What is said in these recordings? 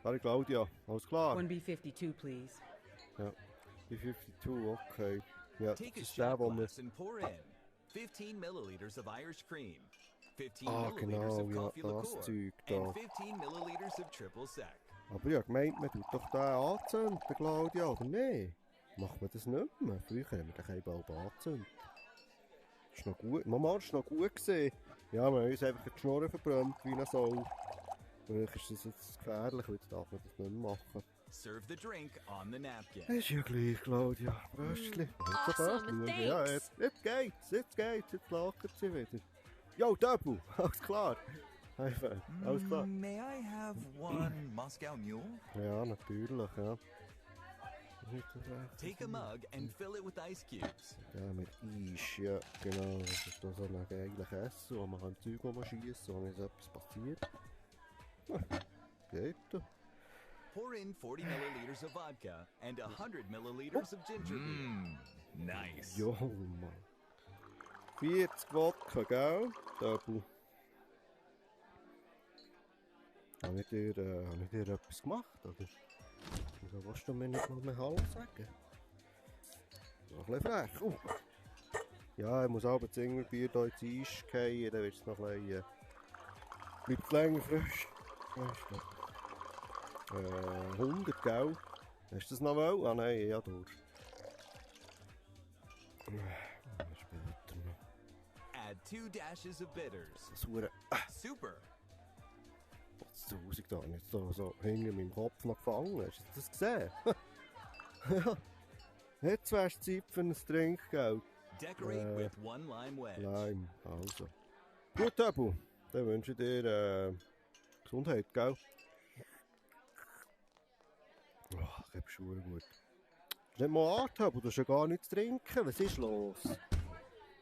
Sorry Claudia, alles klar? 1B52, please. Ja, B52, okay. Ja, das Take a ist der, shot wo wir... glass and pour in 15 milliliters of Irish cream, 15 Ah, milliliters of genau, ja, coffee das liqueur, Zeug and da. 15 milliliters of triple sec. Aber ich habe gemeint, man tut doch den anzünden, Claudia, oder nicht? Macht man das nicht mehr? Früher haben wir den Balb angezündet. Das ist noch gut. Mama, das ist noch gut gesehen. Ja, wir haben uns einfach die Schnurren verbrannt, wie eine Sau. Vielleicht ist das jetzt gefährlich, weil jetzt darf man das nicht mehr machen. Serve the drink on the napkin. Ist ja gleich, Claudia. Bröstli. Awesome, Ja, thanks. jetzt geht's, jetzt lachen sie wieder. Jo, Double, alles klar. Einfach, alles klar. May I have one Moscow Mule? Ja, natürlich, ja. Take a mug and fill it with ice cubes. Ja, mit Eis, ja, genau. Das ist da so ein geiler Kessel, wo man kann Zeug schiessen, wo nicht etwas passiert. Ja, geht doch. Pour in 40 milliliters of vodka and 100 milliliters of ginger beer. Nice. Jo, Mann. 40 Wodka, gell? Double. Habe ich dir etwas gemacht, oder? Wieso willst du mir nicht mal mehr Hallo sagen? Noch ein bisschen frech. Ja, ich muss aber das Ingwerbier hier ins Eis fallen, dann wird es noch ein bisschen... bleibt länger frisch. Weißt du? 100, gell? Hast du das noch wollen? Ah nein, ja durch. Später noch. Add 2 dashes of bitters. Das Hure... Super. Was zu Hause da nicht so hinter meinem Kopf noch gefangen. Hast du das gesehen? Ja. Jetzt wär's Zeit für ein Trinkgeld. Decorate with 1 lime wedge. Lime, also. Gut, Abu. Dann wünsche ich dir Gesundheit, gell? Oh, ich hab Schuhe gut. Nicht mal Art, Abu, du hast ja gar nichts zu trinken. Was ist los?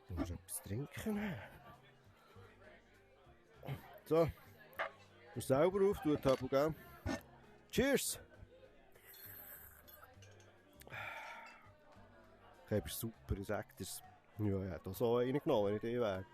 Du musst etwas trinken. So. Du musst selber auftun, Abu, gell? Cheers! Okay, bist super, ich sag dir's. Ja, ich hätte auch so einen genommen, wenn ich die wäre.